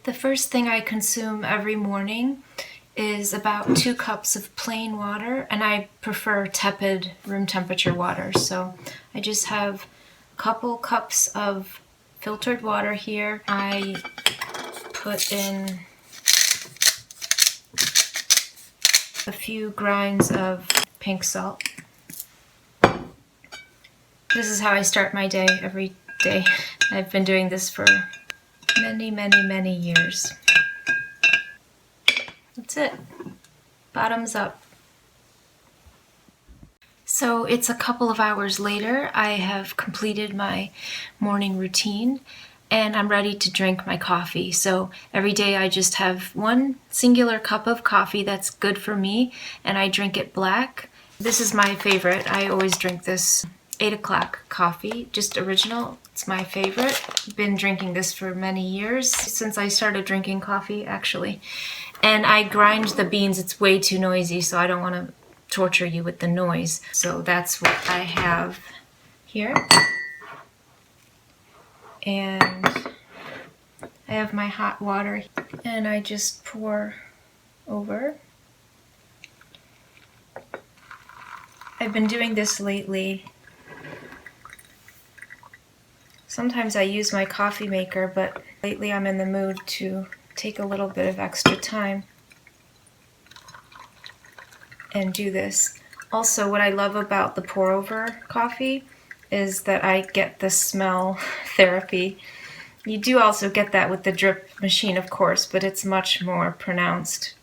The first thing I consume every morning is about 2 cups of plain water, and I prefer tepid room temperature water. So I just have a couple cups of filtered water here. I put in a few grinds of pink salt. This is how I start my day every day. I've been doing this for many years. That's it. Bottoms up. So it's a couple of hours later. I have completed my morning routine and I'm ready to drink my coffee. So every day I just have one singular cup of coffee that's good for me, and I drink it black. This is my favorite. I always drink this 8 o'clock coffee, just original. It's my favorite. I've been drinking this for many years, since I started drinking coffee actually. And I grind the beans. It's way too noisy, so I don't want to torture you with the noise. So that's what I have here. And I have my hot water, and I just pour over. I've been doing this lately. Sometimes I use my coffee maker, but lately I'm in the mood to take a little bit of extra time and do this. Also, what I love about the pour over coffee is that I get the smell therapy. You do also get that with the drip machine, of course, but it's much more pronounced,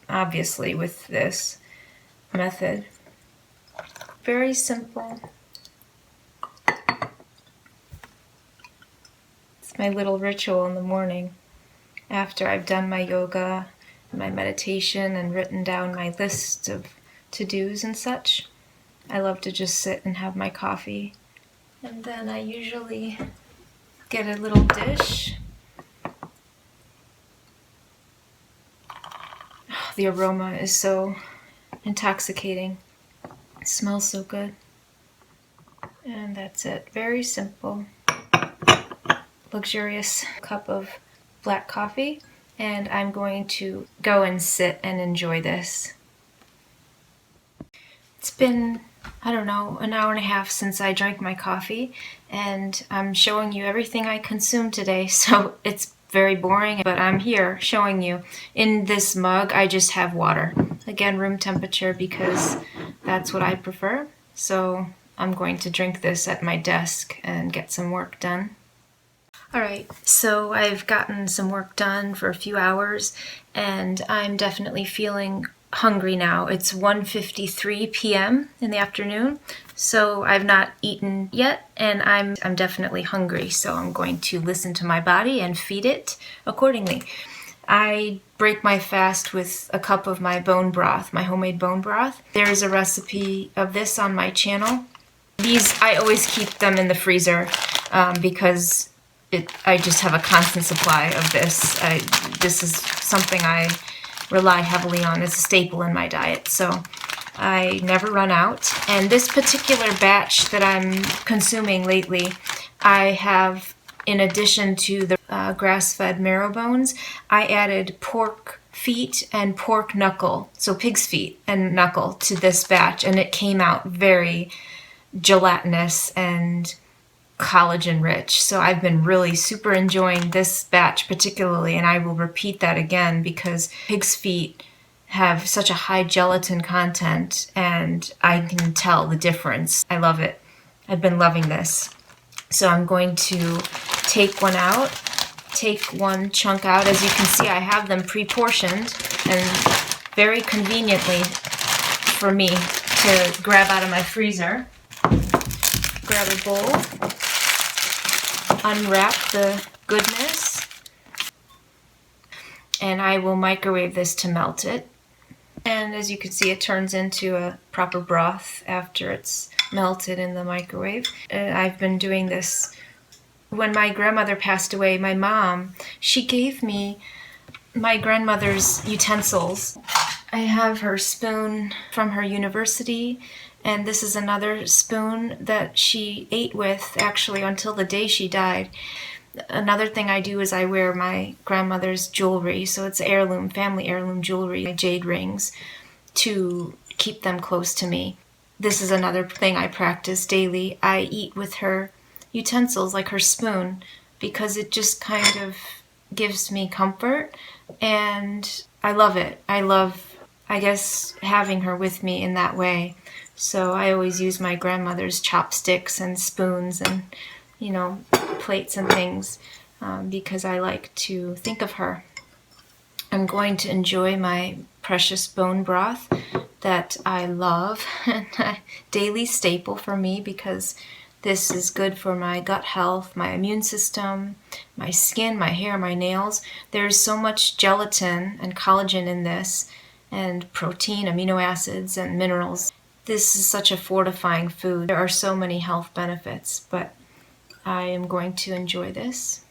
obviously, with this method. Very simple. It's my little ritual in the morning after I've done my yoga, my meditation, and written down my list of to-dos and such. I love to just sit and have my coffee. And then I usually get a little dish. Oh, the aroma is so intoxicating. It smells so good. And that's it. Very simple. Luxurious cup of black coffee. And I'm going to go and sit and enjoy this. It's been, I don't know, an hour and a half since I drank my coffee, and I'm showing you everything I consumed today, so it's very boring, but I'm here showing you. In this mug, I just have water. Again, room temperature, because that's what I prefer. So I'm going to drink this at my desk and get some work done. Alright, so I've gotten some work done for a few hours, and I'm definitely feeling hungry now. It's 1:53 p.m. in the afternoon, so I've not eaten yet, and I'm definitely hungry, so I'm going to listen to my body and feed it accordingly. I break my fast with a cup of my bone broth, my homemade bone broth. There is a recipe of this on my channel. These, I always keep them in the freezer because I just have a constant supply of this. This is something I rely heavily on as a staple in my diet, so I never run out. And this particular batch that I'm consuming lately, I have, in addition to the grass-fed marrow bones, I added pork feet and pork knuckle, so pig's feet and knuckle, to this batch, and it came out very gelatinous and collagen rich. So I've been really super enjoying this batch particularly, and I will repeat that again because pig's feet have such a high gelatin content, and I can tell the difference. I love it. I've been loving this. So I'm going to take one out, take one chunk out. As you can see, I have them pre-portioned, and very conveniently for me to grab out of my freezer. Grab a bowl. Unwrap the goodness, and I will microwave this to melt it. And as you can see, it turns into a proper broth after it's melted in the microwave. I've been doing this. When my grandmother passed away, my mom, she gave me my grandmother's utensils. I have her spoon from her university, and this is another spoon that she ate with actually until the day she died. Another thing I do is I wear my grandmother's jewelry, so it's heirloom, family heirloom jewelry, my jade rings, to keep them close to me. This is another thing I practice daily. I eat with her utensils, like her spoon, because it just kind of gives me comfort, and I love it. I love, I guess, having her with me in that way. So I always use my grandmother's chopsticks and spoons and, plates and things, because I like to think of her. I'm going to enjoy my precious bone broth that I love, and a daily staple for me, because this is good for my gut health, my immune system, my skin, my hair, my nails. There's so much gelatin and collagen in this, and protein, amino acids, and minerals. This is such a fortifying food. There are so many health benefits, but I am going to enjoy this.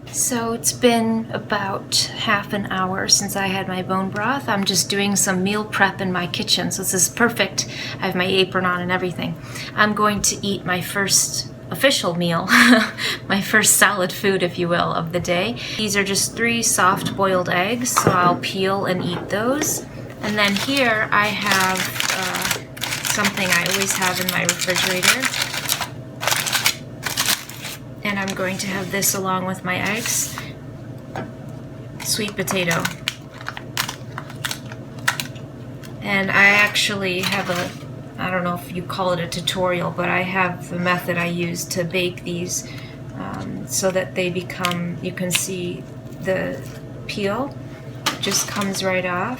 So it's been about half an hour since I had my bone broth. I'm just doing some meal prep in my kitchen, so this is perfect. I have my apron on and everything. I'm going to eat my first official meal, my first solid food, if you will, of the day. These are just 3 soft boiled eggs, so I'll peel and eat those. And then here I have something I always have in my refrigerator. And I'm going to have this along with my eggs. Sweet potato. And I actually have I don't know if you call it a tutorial, but I have the method I use to bake these so that they become, you can see the peel just comes right off.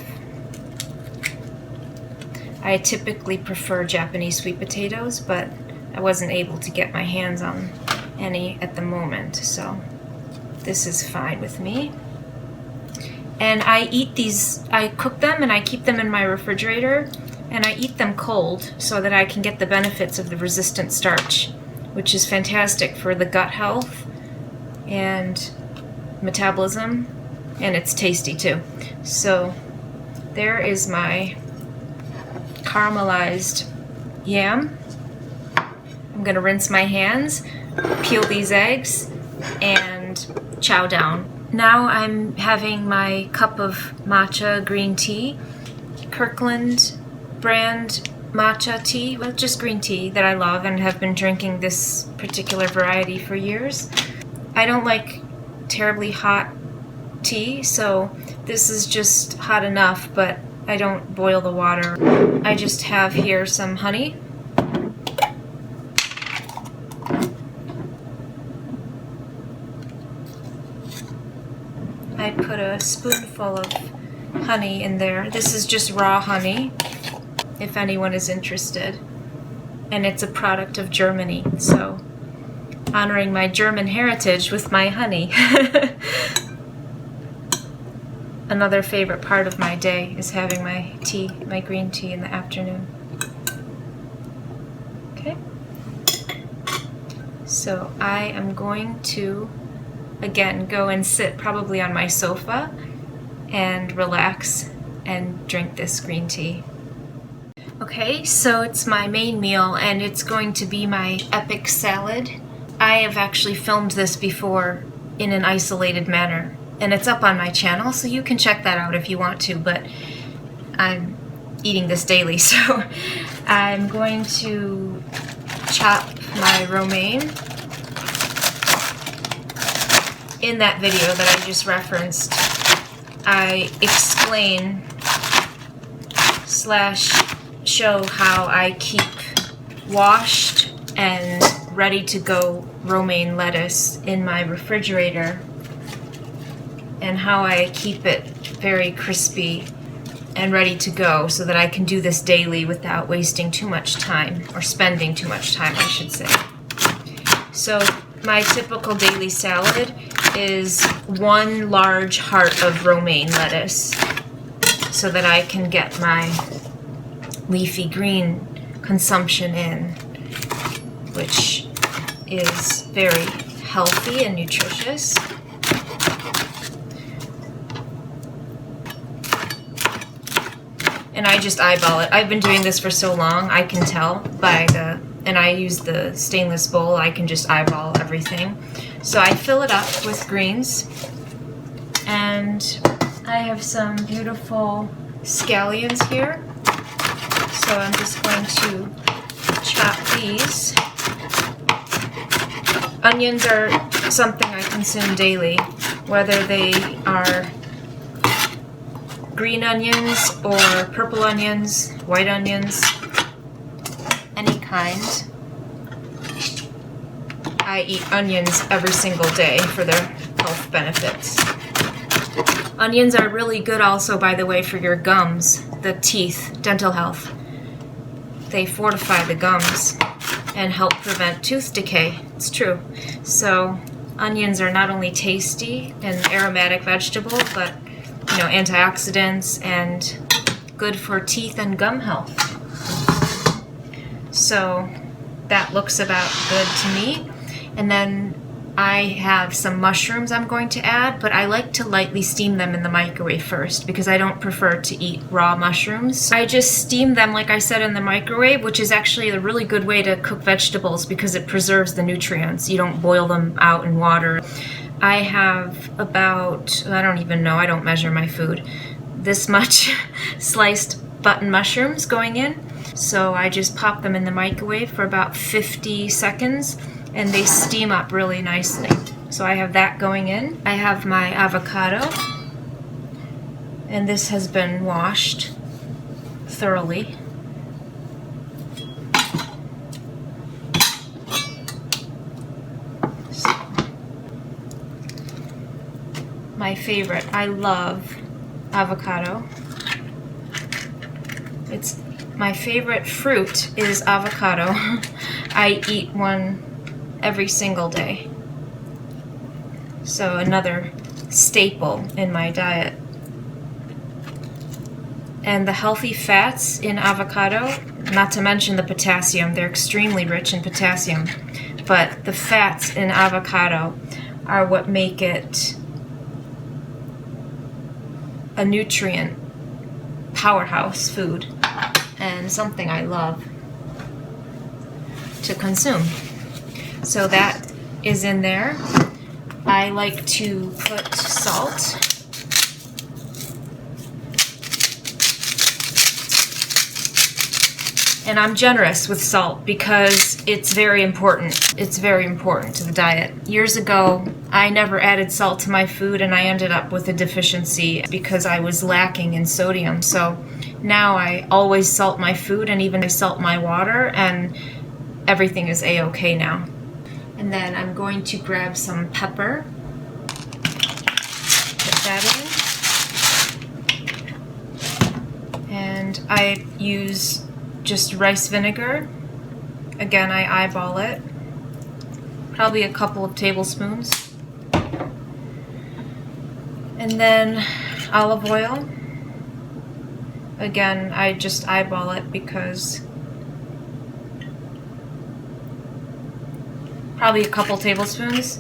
I typically prefer Japanese sweet potatoes, but I wasn't able to get my hands on any at the moment, so this is fine with me. And I eat these, I cook them and I keep them in my refrigerator, and I eat them cold so that I can get the benefits of the resistant starch, which is fantastic for the gut health and metabolism, and it's tasty too. So there is my caramelized yam. I'm gonna rinse my hands, peel these eggs, and chow down. Now I'm having my cup of matcha green tea, Kirkland brand matcha tea, well, just green tea that I love and have been drinking this particular variety for years. I don't like terribly hot tea, so this is just hot enough, but I don't boil the water. I just have here some honey. I put a spoonful of honey in there. This is just raw honey, if anyone is interested. And it's a product of Germany, so honoring my German heritage with my honey. Another favorite part of my day is having my tea, my green tea in the afternoon. Okay. So I am going to again go and sit probably on my sofa and relax and drink this green tea. Okay, so it's my main meal and it's going to be my epic salad. I have actually filmed this before in an isolated manner, and it's up on my channel, so you can check that out if you want to, but I'm eating this daily, so I'm going to chop my romaine. In that video that I just referenced, I explain / show how I keep washed and ready to go romaine lettuce in my refrigerator, and how I keep it very crispy and ready to go so that I can do this daily without wasting too much time, or spending too much time, I should say. So my typical daily salad is 1 large heart of romaine lettuce so that I can get my leafy green consumption in, which is very healthy and nutritious. And I just eyeball it. I've been doing this for so long, I can tell by the and I use the stainless bowl, I can just eyeball everything. So I fill it up with greens, and I have some beautiful scallions here. So I'm just going to chop these. Onions are something I consume daily, whether they are green onions or purple onions, white onions, any kind. I eat onions every single day for their health benefits. Onions are really good also, by the way, for your gums, the teeth, dental health. They fortify the gums and help prevent tooth decay. It's true. So onions are not only tasty and aromatic vegetable, but antioxidants and good for teeth and gum health. So that looks about good to me. And then I have some mushrooms I'm going to add, but I like to lightly steam them in the microwave first because I don't prefer to eat raw mushrooms. I just steam them, like I said, in the microwave, which is actually a really good way to cook vegetables because it preserves the nutrients. You don't boil them out in water. I have about, I don't even know, I don't measure my food, this much sliced button mushrooms going in. So I just pop them in the microwave for about 50 seconds and they steam up really nicely. So I have that going in. I have my avocado, and this has been washed thoroughly. My favorite. I love avocado. It's my favorite fruit is avocado. I eat one every single day. So another staple in my diet. And the healthy fats in avocado, not to mention the potassium, they're extremely rich in potassium, but the fats in avocado are what make it a nutrient powerhouse food and something I love to consume. So that is in there. I like to put salt. And I'm generous with salt because it's very important. It's very important to the diet. Years ago, I never added salt to my food and I ended up with a deficiency because I was lacking in sodium. So now I always salt my food and even I salt my water and everything is a-okay now. And then I'm going to grab some pepper. Put that in. And I use just rice vinegar. Again, I eyeball it. Probably a couple of tablespoons. And then olive oil. Again, I just eyeball it because probably a couple tablespoons.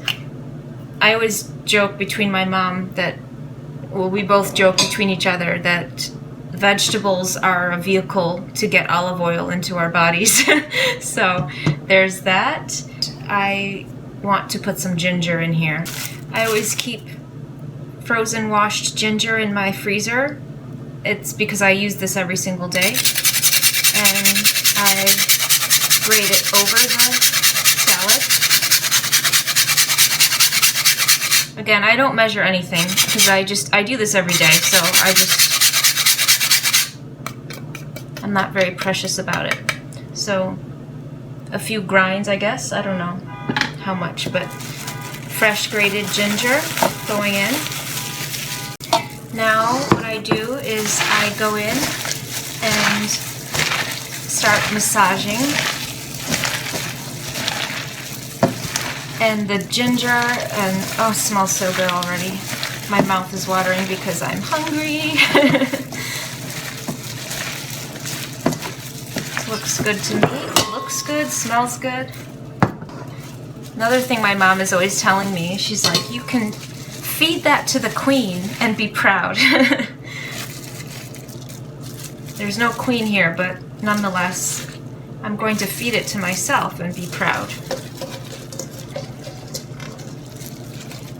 I always joke between my mom that, well, we both joke between each other that vegetables are a vehicle to get olive oil into our bodies. So there's that. I want to put some ginger in here. I always keep frozen washed ginger in my freezer. It's because I use this every single day. And I grate it over the salad. Again, I don't measure anything because I do this every day, so I'm not very precious about it. So a few grinds, I guess. I don't know how much, but fresh grated ginger going in. Now what I do is I go in and start massaging. And the ginger and, oh, it smells so good already. My mouth is watering because I'm hungry. Looks good to me. Looks good, smells good. Another thing my mom is always telling me, she's like, you can feed that to the queen and be proud. There's no queen here, but nonetheless, I'm going to feed it to myself and be proud.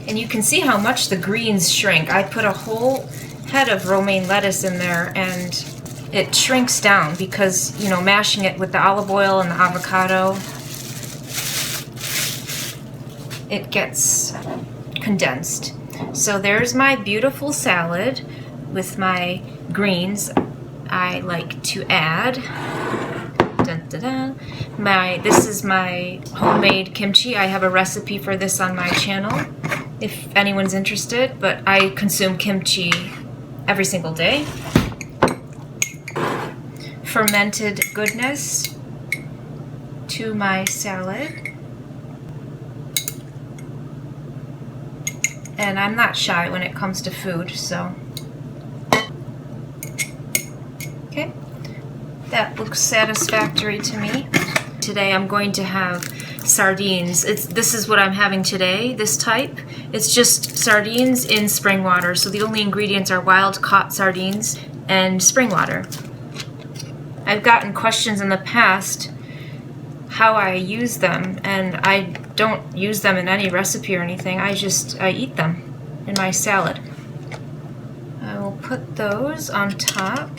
And you can see how much the greens shrink. I put a whole head of romaine lettuce in there and it shrinks down because, you know, mashing it with the olive oil and the avocado, it gets condensed. So there's my beautiful salad with my greens. I like to add, dun, dun, dun, this is my homemade kimchi. I have a recipe for this on my channel if anyone's interested, but I consume kimchi every single day. Fermented goodness to my salad. And I'm not shy when it comes to food, so. Okay, that looks satisfactory to me. Today I'm going to have sardines. This is what I'm having today, this type. It's just sardines in spring water, so the only ingredients are wild caught sardines and spring water. I've gotten questions in the past how I use them, and I don't use them in any recipe or anything. I eat them in my salad. I will put those on top.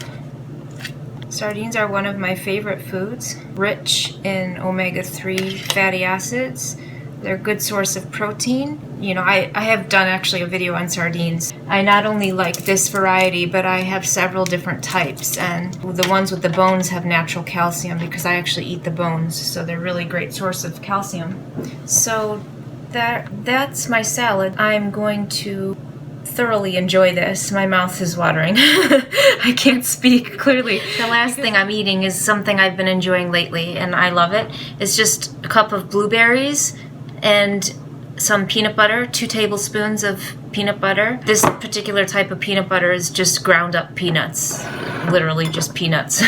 Sardines are one of my favorite foods, rich in omega-3 fatty acids. They're a good source of protein. You know, I have done actually a video on sardines. I not only like this variety, but I have several different types, and the ones with the bones have natural calcium because I actually eat the bones, so they're really great source of calcium. So that's my salad. I'm going to thoroughly enjoy this. My mouth is watering. I can't speak clearly. The last thing I'm eating is something I've been enjoying lately, and I love it. It's just a cup of blueberries and some peanut butter, 2 tablespoons of peanut butter. This particular type of peanut butter is just ground up peanuts, literally just peanuts.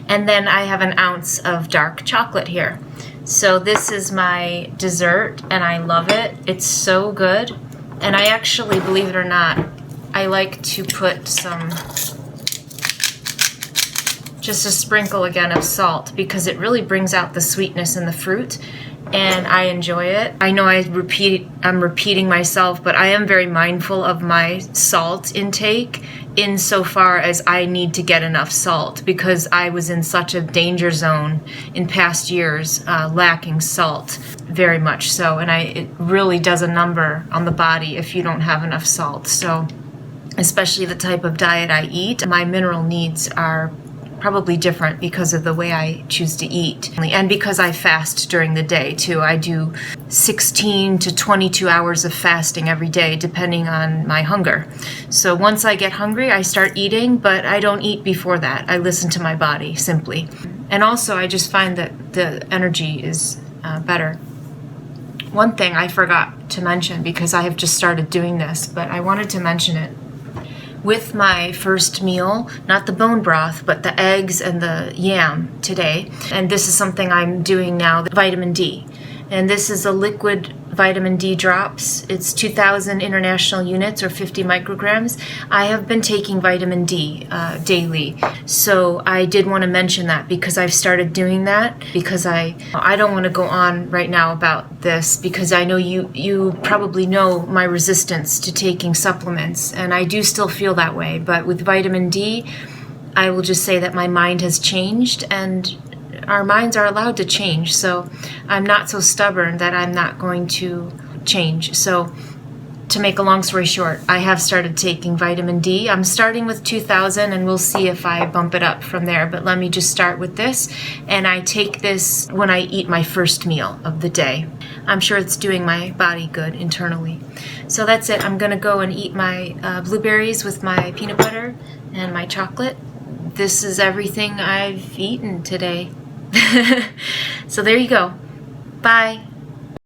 And then I have an ounce of dark chocolate here. So this is my dessert, and I love it. It's so good. And I actually, believe it or not, I like to put just a sprinkle again of salt because it really brings out the sweetness in the fruit, and I enjoy it. I know I'm repeating myself, but I am very mindful of my salt intake insofar as I need to get enough salt because I was in such a danger zone in past years, lacking salt very much so, and it really does a number on the body if you don't have enough salt. So especially the type of diet I eat, my mineral needs are probably different because of the way I choose to eat. And because I fast during the day too. I do 16 to 22 hours of fasting every day depending on my hunger. So once I get hungry, I start eating, but I don't eat before that. I listen to my body simply. And also I just find that the energy is better. One thing I forgot to mention because I have just started doing this, but I wanted to mention it. With my first meal, not the bone broth, but the eggs and the yam today. And this is something I'm doing now, the vitamin D. And this is a liquid vitamin D drops. It's 2,000 international units or 50 micrograms. I have been taking vitamin D daily. So I did want to mention that because I've started doing that because I don't want to go on right now about this because I know you probably know my resistance to taking supplements, and I do still feel that way. But with vitamin D, I will just say that my mind has changed, and our minds are allowed to change, so I'm not so stubborn that I'm not going to change. So to make a long story short, I have started taking vitamin D. I'm starting with 2,000 and we'll see if I bump it up from there, but let me just start with this. And I take this when I eat my first meal of the day. I'm sure it's doing my body good internally. So that's it. I'm gonna go and eat my blueberries with my peanut butter and my chocolate. This is everything I've eaten today. So there you go. Bye.